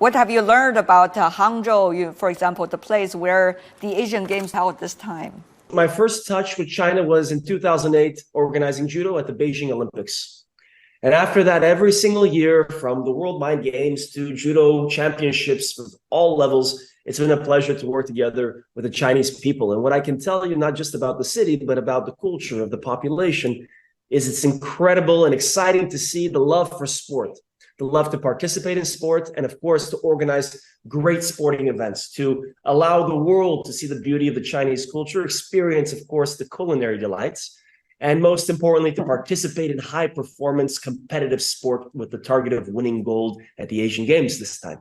What have you learned about Hangzhou, for example, the place where the Asian Games held this time? My first touch with China was in 2008, organizing judo at the Beijing Olympics. And after that, every single year, from the World Mind Games to judo championships of all levels, it's been a pleasure to work together with the Chinese people. And what I can tell you, not just about the city, but about the culture of the population, is it's incredible and exciting to see the love for sport, the love to participate in sport, and of course, to organize great sporting events, to allow the world to see the beauty of the Chinese culture, experience, of course, the culinary delights, and most importantly, to participate in high-performance competitive sport with the target of winning gold at the Asian Games this time.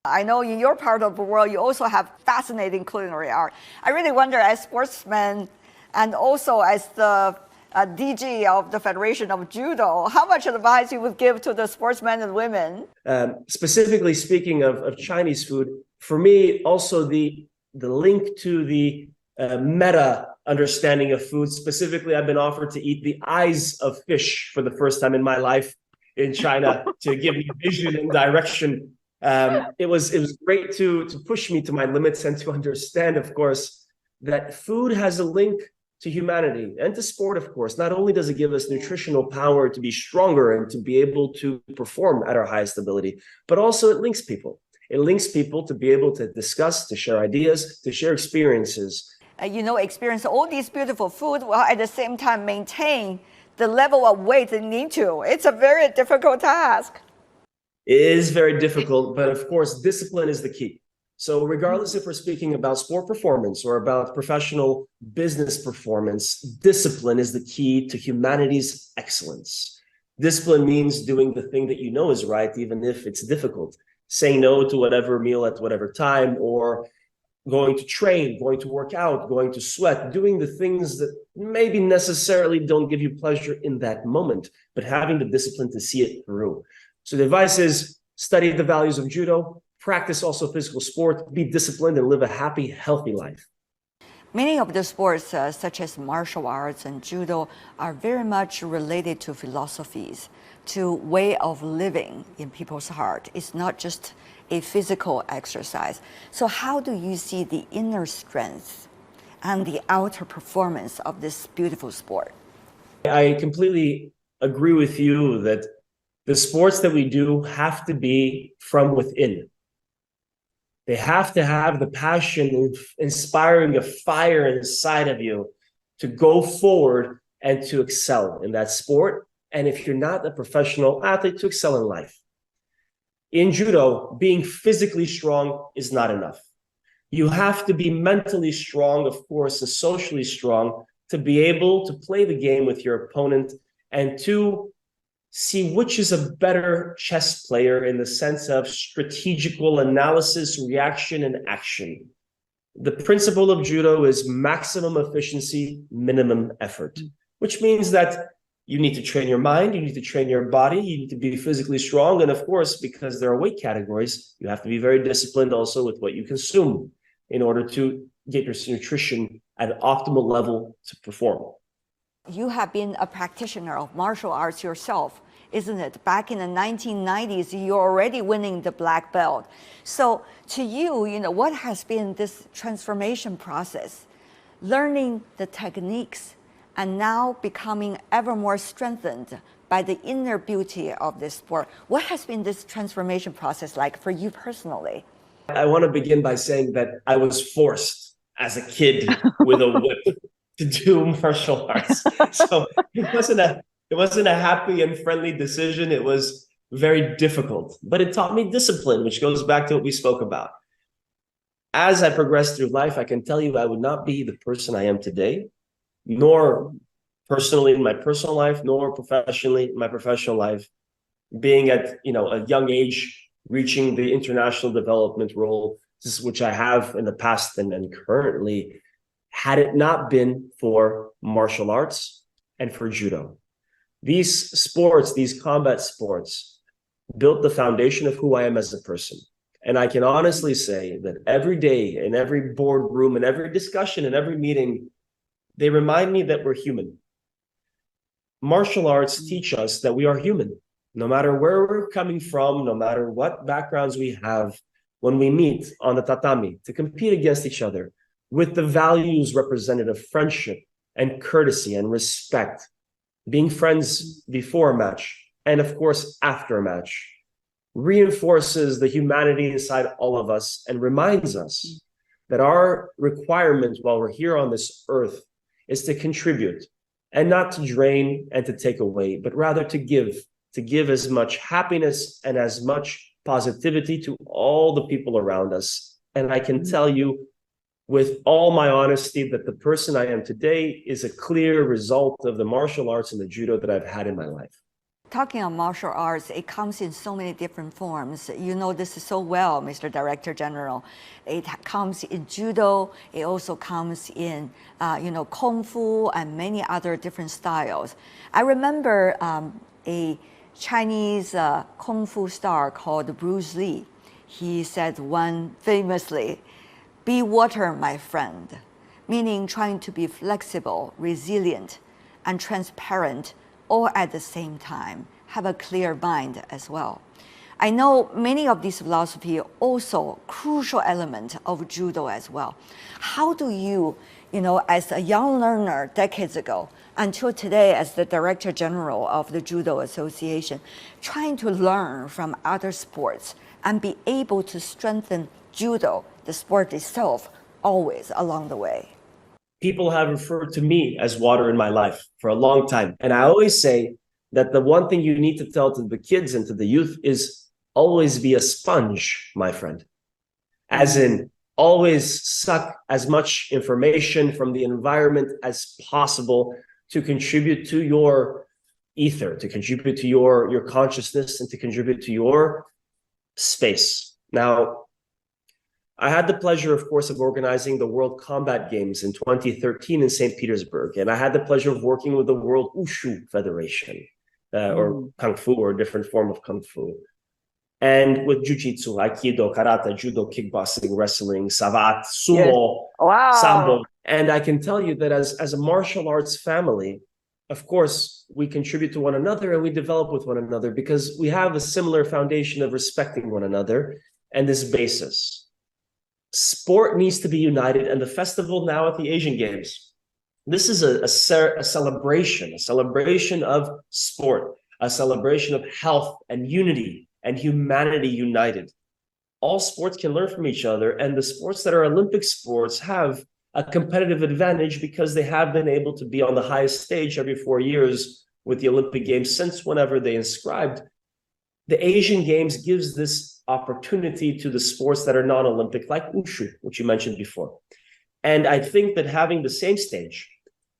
I know in your part of the world, you also have fascinating culinary art. I really wonder, as sportsmen and also as the DG of the Federation of Judo, how much advice you would give to the sportsmen and women? Specifically speaking of Chinese food, for me, also the link to the meta understanding of food. Specifically, I've been offered to eat the eyes of fish for the first time in my life in China to give me vision and direction. It was great to push me to my limits and to understand, of course, that food has a link to humanity and to sport, of course. Not only does it give us nutritional power to be stronger and to be able to perform at our highest ability, but also it links people. It links people to be able to discuss, to share ideas, to share experiences. Experience all these beautiful food while at the same time maintain the level of weight they need to. It's a very difficult task. It is very difficult, but of course, discipline is the key. So regardless if we're speaking about sport performance or about professional business performance, discipline is the key to humanity's excellence. Discipline means doing the thing that you know is right, even if it's difficult. Saying no to whatever meal at whatever time, or going to train, going to work out, going to sweat, doing the things that maybe necessarily don't give you pleasure in that moment, but having the discipline to see it through. So the advice is study the values of judo, practice also physical sport, be disciplined, and live a happy, healthy life. Many of the sports, such as martial arts and judo, are very much related to philosophies, to way of living in people's heart. It's not just a physical exercise. So how do you see the inner strength and the outer performance of this beautiful sport? I completely agree with you that the sports that we do have to be from within. They have to have the passion, inspiring a fire inside of you to go forward and to excel in that sport. And if you're not a professional athlete, to excel in life. In judo, being physically strong is not enough. You have to be mentally strong, of course, and socially strong to be able to play the game with your opponent and to see which is a better chess player in the sense of strategical analysis, reaction, and action. The principle of judo is maximum efficiency, minimum effort, which means that you need to train your mind, you need to train your body, you need to be physically strong. And of course, because there are weight categories, you have to be very disciplined also with what you consume in order to get your nutrition at an optimal level to perform. You have been a practitioner of martial arts yourself, isn't it? Back in the 1990s, you're already winning the black belt. So to you, what has been this transformation process? Learning the techniques and now becoming ever more strengthened by the inner beauty of this sport. What has been this transformation process like for you personally? I want to begin by saying that I was forced as a kid with a whip to do martial arts. So it wasn't a happy and friendly decision. It was very difficult, but it taught me discipline, which goes back to what we spoke about. As I progressed through life, I can tell you I would not be the person I am today, nor personally in my personal life, nor professionally in my professional life, being at a young age, reaching the international development role, which I have in the past and currently, had it not been for martial arts and for judo. These sports, these combat sports, built the foundation of who I am as a person. And I can honestly say that every day, in every boardroom, in every discussion, in every meeting, they remind me that we're human. Martial arts teach us that we are human. no matter where we're coming from, no matter what backgrounds we have, when we meet on the tatami to compete against each other with the values represented of friendship and courtesy and respect, being friends before a match, and of course, after a match, reinforces the humanity inside all of us and reminds us that our requirement while we're here on this earth is to contribute and not to drain and to take away, but rather to give as much happiness and as much positivity to all the people around us. And I can tell you with all my honesty that the person I am today is a clear result of the martial arts and the judo that I've had in my life. Talking of martial arts, it comes in so many different forms. You know this so well, Mr. Director General. It comes in judo. It also comes in, kung fu and many other different styles. I remember a Chinese kung fu star called Bruce Lee. He said one famously, "Be water, my friend," meaning trying to be flexible, resilient, and transparent all at the same time. Have a clear mind as well. I know many of these philosophies are also crucial element of judo as well. How do you, as a young learner decades ago, until today as the Director General of the Judo Association, trying to learn from other sports and be able to strengthen judo, the sport itself, always along the way? People have referred to me as water in my life for a long time. And I always say that the one thing you need to tell to the kids and to the youth is always be a sponge, my friend. As in, always suck as much information from the environment as possible to contribute to your ether, to contribute to your consciousness, and to contribute to your space. Now, I had the pleasure, of course, of organizing the World Combat Games in 2013 in St. Petersburg. And I had the pleasure of working with the World Wushu Federation, or Kung Fu, or a different form of Kung Fu. And with jujitsu, aikido, karate, judo, kickboxing, wrestling, savate, sumo, sambo. And I can tell you that as a martial arts family, of course, we contribute to one another and we develop with one another because we have a similar foundation of respecting one another and this basis. Sport needs to be united, and the festival now at the Asian Games, this is a celebration of sport, a celebration of health and unity and humanity united. All sports can learn from each other, and the sports that are Olympic sports have a competitive advantage because they have been able to be on the highest stage every 4 years with the Olympic Games since whenever they inscribed. The Asian Games gives this opportunity to the sports that are non-Olympic, like wushu, which you mentioned before. And I think that having the same stage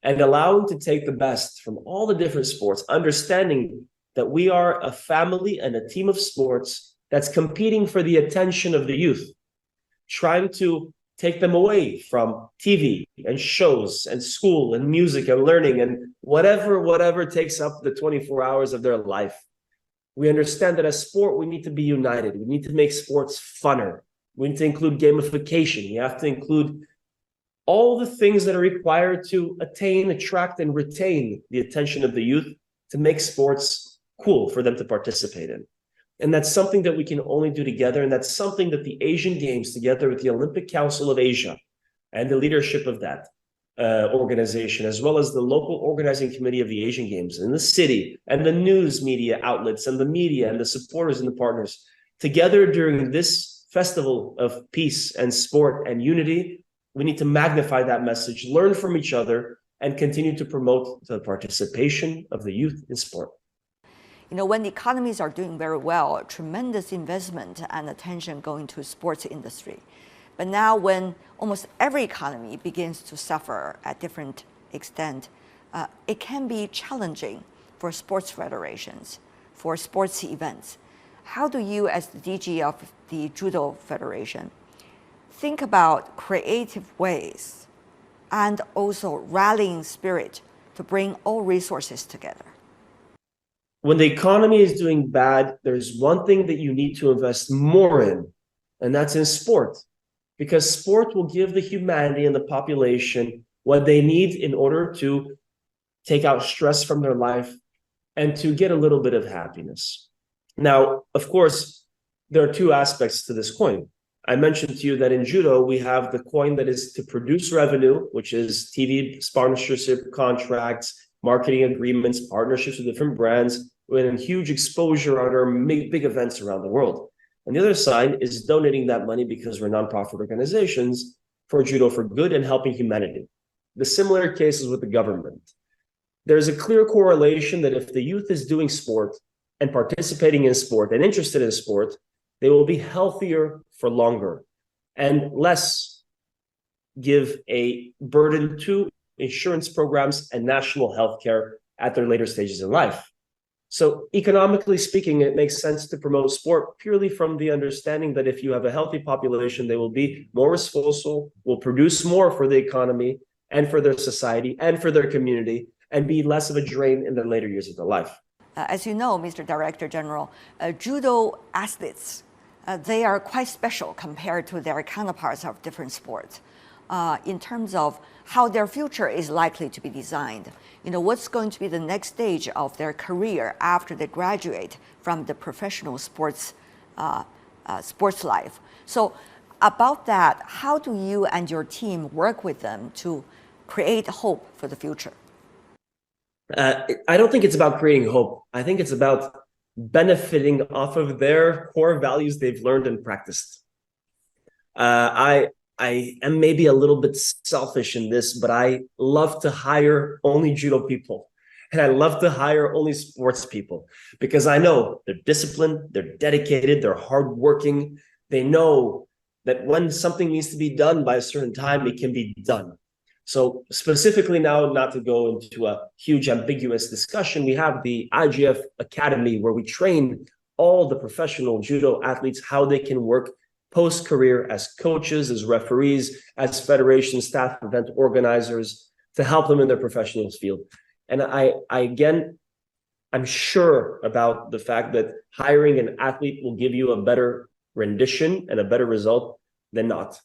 and allowing to take the best from all the different sports, understanding that we are a family and a team of sports that's competing for the attention of the youth, trying to take them away from TV and shows and school and music and learning and whatever takes up the 24 hours of their life. We understand that as sport, we need to be united. We need to make sports funner. We need to include gamification. You have to include all the things that are required to attain, attract, and retain the attention of the youth to make sports cool for them to participate in. And that's something that we can only do together. And that's something that the Asian Games, together with the Olympic Council of Asia and the leadership of that organization, as well as the local organizing committee of the Asian Games in the city and the news media outlets and the media and the supporters and the partners, together during this festival of peace and sport and unity, we need to magnify that message, learn from each other, and continue to promote the participation of the youth in sport. When the economies are doing very well, tremendous investment and attention going to sports industry. But now when almost every economy begins to suffer at different extent, it can be challenging for sports federations, for sports events. How do you, as the DG of the Judo Federation, think about creative ways and also rallying spirit to bring all resources together? When the economy is doing bad, there's one thing that you need to invest more in, and that's in sport. Because sport will give the humanity and the population what they need in order to take out stress from their life, and to get a little bit of happiness. Now, of course, there are two aspects to this coin. I mentioned to you that in judo, we have the coin that is to produce revenue, which is TV sponsorship contracts, marketing agreements, partnerships with different brands, with huge exposure at our big events around the world. And the other side is donating that money because we're nonprofit organizations for Judo for Good and helping humanity. The similar cases with the government. There's a clear correlation that if the youth is doing sport and participating in sport and interested in sport, they will be healthier for longer and less give a burden to insurance programs and national health care at their later stages in life. So economically speaking, it makes sense to promote sport purely from the understanding that if you have a healthy population, they will be more resourceful, will produce more for the economy and for their society and for their community, and be less of a drain in the later years of their life. As you know, Mr. Director General, judo athletes, they are quite special compared to their counterparts of different sports in terms of how their future is likely to be designed. You know, what's going to be the next stage of their career after they graduate from the professional sports life. So about that, how do you and your team work with them to create hope for the future? I don't think it's about creating hope. I think it's about benefiting off of their core values they've learned and practiced. I am maybe a little bit selfish in this, but I love to hire only judo people. And I love to hire only sports people because I know they're disciplined, they're dedicated, they're hardworking. They know that when something needs to be done by a certain time, it can be done. So specifically now, not to go into a huge ambiguous discussion, we have the IGF Academy where we train all the professional judo athletes how they can work post-career as coaches, as referees, as federation staff, event organizers, to help them in their professional field. And I'm sure about the fact that hiring an athlete will give you a better rendition and a better result than not.